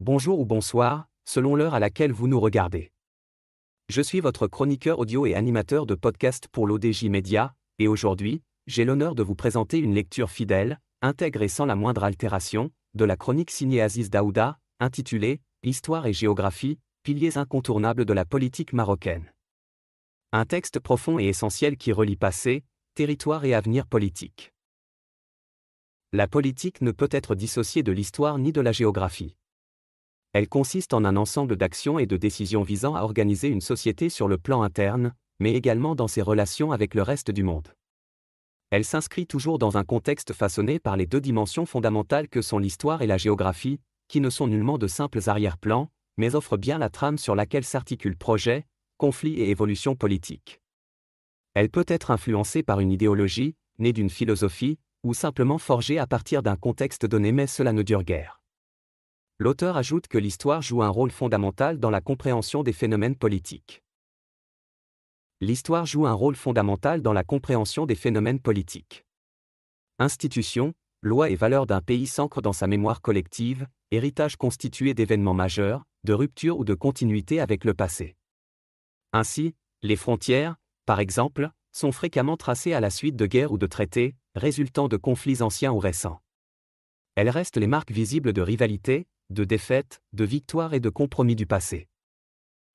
Bonjour ou bonsoir, selon l'heure à laquelle vous nous regardez. Je suis votre chroniqueur audio et animateur de podcast pour l'ODJ Média, et aujourd'hui, j'ai l'honneur de vous présenter une lecture fidèle, intègre et sans la moindre altération, de la chronique signée Aziz Daouda, intitulée « Histoire et géographie, piliers incontournables de la politique marocaine ». Un texte profond et essentiel qui relie passé, territoire et avenir politique. La politique ne peut être dissociée de l'histoire ni de la géographie. Elle consiste en un ensemble d'actions et de décisions visant à organiser une société sur le plan interne, mais également dans ses relations avec le reste du monde. Elle s'inscrit toujours dans un contexte façonné par les deux dimensions fondamentales que sont l'histoire et la géographie, qui ne sont nullement de simples arrière-plans, mais offrent bien la trame sur laquelle s'articulent projets, conflits et évolutions politiques. Elle peut être influencée par une idéologie, née d'une philosophie, ou simplement forgée à partir d'un contexte donné, mais cela ne dure guère. L'auteur ajoute que l'histoire joue un rôle fondamental dans la compréhension des phénomènes politiques. L'histoire joue un rôle fondamental dans la compréhension des phénomènes politiques. Institutions, lois et valeurs d'un pays s'ancrent dans sa mémoire collective, héritage constitué d'événements majeurs, de ruptures ou de continuité avec le passé. Ainsi, les frontières, par exemple, sont fréquemment tracées à la suite de guerres ou de traités, résultant de conflits anciens ou récents. Elles restent les marques visibles de rivalités, de défaites, de victoires et de compromis du passé.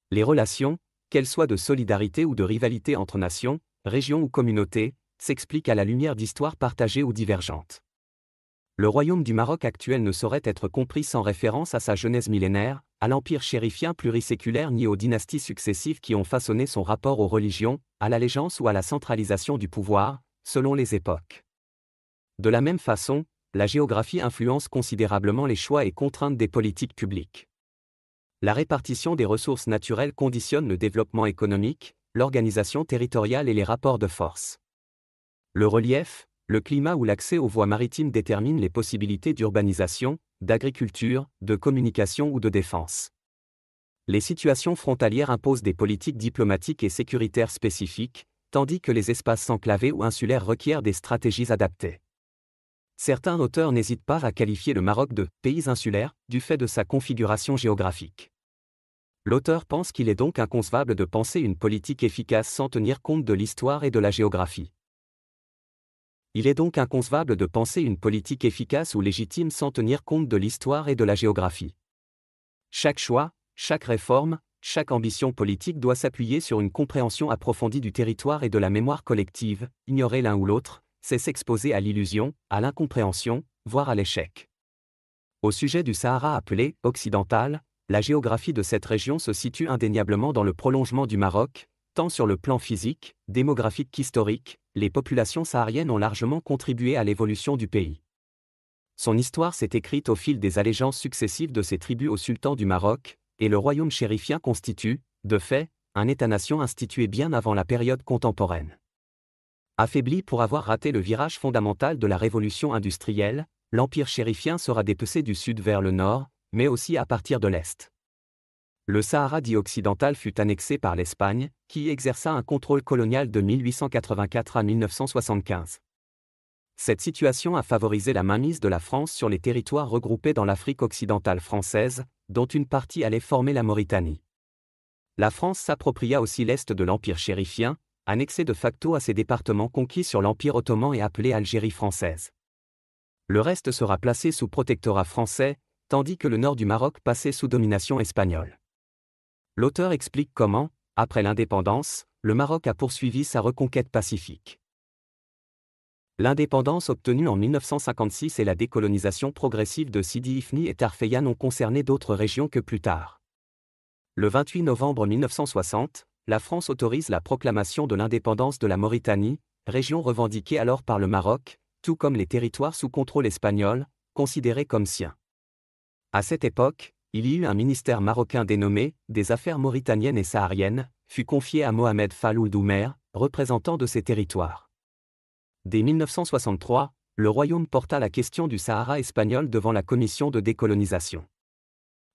Les relations, qu'elles soient de solidarité ou de rivalité entre nations, régions ou communautés, s'expliquent à la lumière d'histoires partagées ou divergentes. Le royaume du Maroc actuel ne saurait être compris sans référence à sa genèse millénaire, à l'empire chérifien pluriséculaire ni aux dynasties successives qui ont façonné son rapport aux religions, à l'allégeance ou à la centralisation du pouvoir, selon les époques. De la même façon, la géographie influence considérablement les choix et contraintes des politiques publiques. La répartition des ressources naturelles conditionne le développement économique, l'organisation territoriale et les rapports de force. Le relief, le climat ou l'accès aux voies maritimes déterminent les possibilités d'urbanisation, d'agriculture, de communication ou de défense. Les situations frontalières imposent des politiques diplomatiques et sécuritaires spécifiques, tandis que les espaces enclavés ou insulaires requièrent des stratégies adaptées. Certains auteurs n'hésitent pas à qualifier le Maroc de « pays insulaire » du fait de sa configuration géographique. L'auteur pense qu'il est donc inconcevable de penser une politique efficace sans tenir compte de l'histoire et de la géographie. Il est donc inconcevable de penser une politique efficace ou légitime sans tenir compte de l'histoire et de la géographie. Chaque choix, chaque réforme, chaque ambition politique doit s'appuyer sur une compréhension approfondie du territoire et de la mémoire collective. Ignorer l'un ou l'autre, c'est s'exposer à l'illusion, à l'incompréhension, voire à l'échec. Au sujet du Sahara appelé « occidental », la géographie de cette région se situe indéniablement dans le prolongement du Maroc, tant sur le plan physique, démographique qu'historique, les populations sahariennes ont largement contribué à l'évolution du pays. Son histoire s'est écrite au fil des allégeances successives de ces tribus au sultan du Maroc, et le royaume chérifien constitue, de fait, un État-nation institué bien avant la période contemporaine. Affaibli pour avoir raté le virage fondamental de la révolution industrielle, l'empire chérifien sera dépecé du sud vers le nord, mais aussi à partir de l'est. Le Sahara dit occidental fut annexé par l'Espagne, qui exerça un contrôle colonial de 1884 à 1975. Cette situation a favorisé la mainmise de la France sur les territoires regroupés dans l'Afrique occidentale française, dont une partie allait former la Mauritanie. La France s'appropria aussi l'est de l'empire chérifien, annexé de facto à ces départements conquis sur l'Empire ottoman et appelés Algérie française. Le reste sera placé sous protectorat français, tandis que le nord du Maroc passait sous domination espagnole. L'auteur explique comment, après l'indépendance, le Maroc a poursuivi sa reconquête pacifique. L'indépendance obtenue en 1956 et la décolonisation progressive de Sidi Ifni et Tarfeyan ont concerné d'autres régions que plus tard. Le 28 novembre 1960, la France autorise la proclamation de l'indépendance de la Mauritanie, région revendiquée alors par le Maroc, tout comme les territoires sous contrôle espagnol, considérés comme siens. À cette époque, il y eut un ministère marocain dénommé « des affaires mauritaniennes et sahariennes », fut confié à Mohamed Fall Ould Oumer, représentant de ces territoires. Dès 1963, le royaume porta la question du Sahara espagnol devant la commission de décolonisation.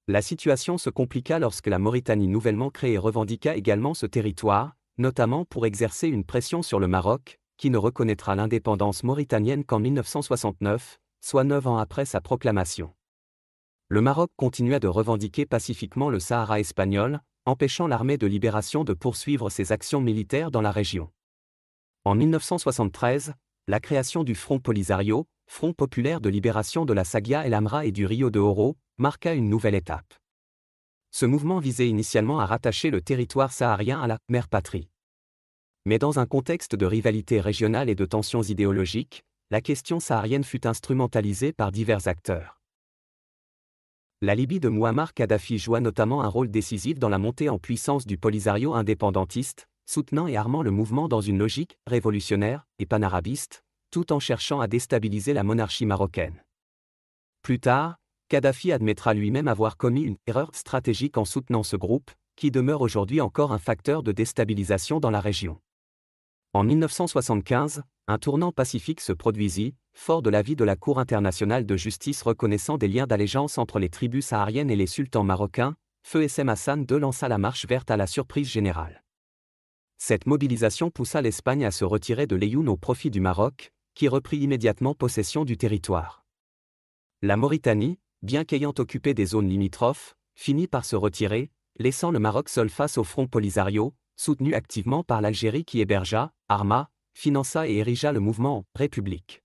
La situation se compliqua lorsque la Mauritanie nouvellement créée revendiqua également ce territoire, notamment pour exercer une pression sur le Maroc, qui ne reconnaîtra l'indépendance mauritanienne qu'en 1969, soit 9 ans après sa proclamation. Le Maroc continua de revendiquer pacifiquement le Sahara espagnol, empêchant l'armée de libération de poursuivre ses actions militaires dans la région. En 1973, la création du Front Polisario, Front populaire de libération de la Sagia El Amra et du Rio de Oro, marqua une nouvelle étape. Ce mouvement visait initialement à rattacher le territoire saharien à la « mère patrie ». Mais dans un contexte de rivalité régionale et de tensions idéologiques, la question saharienne fut instrumentalisée par divers acteurs. La Libye de Mouammar Kadhafi joua notamment un rôle décisif dans la montée en puissance du Polisario indépendantiste, soutenant et armant le mouvement dans une logique révolutionnaire et panarabiste, tout en cherchant à déstabiliser la monarchie marocaine. Plus tard, Kadhafi admettra lui-même avoir commis une erreur stratégique en soutenant ce groupe, qui demeure aujourd'hui encore un facteur de déstabilisation dans la région. En 1975, un tournant pacifique se produisit, fort de l'avis de la Cour internationale de justice reconnaissant des liens d'allégeance entre les tribus sahariennes et les sultans marocains, Feu Essem Hassan II lança la marche verte à la surprise générale. Cette mobilisation poussa l'Espagne à se retirer de l'Aïoun au profit du Maroc, qui reprit immédiatement possession du territoire. La Mauritanie, bien qu'ayant occupé des zones limitrophes, finit par se retirer, laissant le Maroc seul face au Front Polisario, soutenu activement par l'Algérie qui hébergea, arma, finança et érigea le mouvement en République.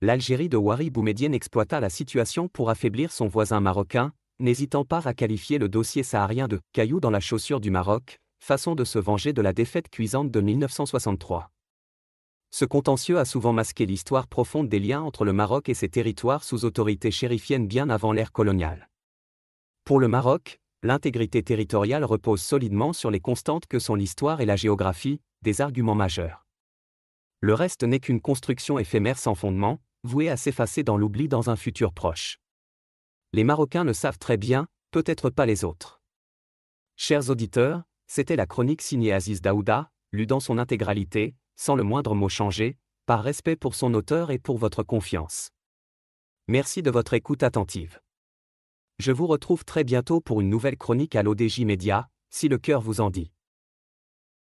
L'Algérie de Ouari Boumedienne exploita la situation pour affaiblir son voisin marocain, n'hésitant pas à qualifier le dossier saharien de « caillou dans la chaussure du Maroc », façon de se venger de la défaite cuisante de 1963. Ce contentieux a souvent masqué l'histoire profonde des liens entre le Maroc et ses territoires sous autorité chérifienne bien avant l'ère coloniale. Pour le Maroc, l'intégrité territoriale repose solidement sur les constantes que sont l'histoire et la géographie, des arguments majeurs. Le reste n'est qu'une construction éphémère sans fondement, vouée à s'effacer dans l'oubli dans un futur proche. Les Marocains le savent très bien, peut-être pas les autres. Chers auditeurs, c'était la chronique signée Aziz Daouda, lue dans son intégralité, sans le moindre mot changé, par respect pour son auteur et pour votre confiance. Merci de votre écoute attentive. Je vous retrouve très bientôt pour une nouvelle chronique à l'ODJ Média, si le cœur vous en dit.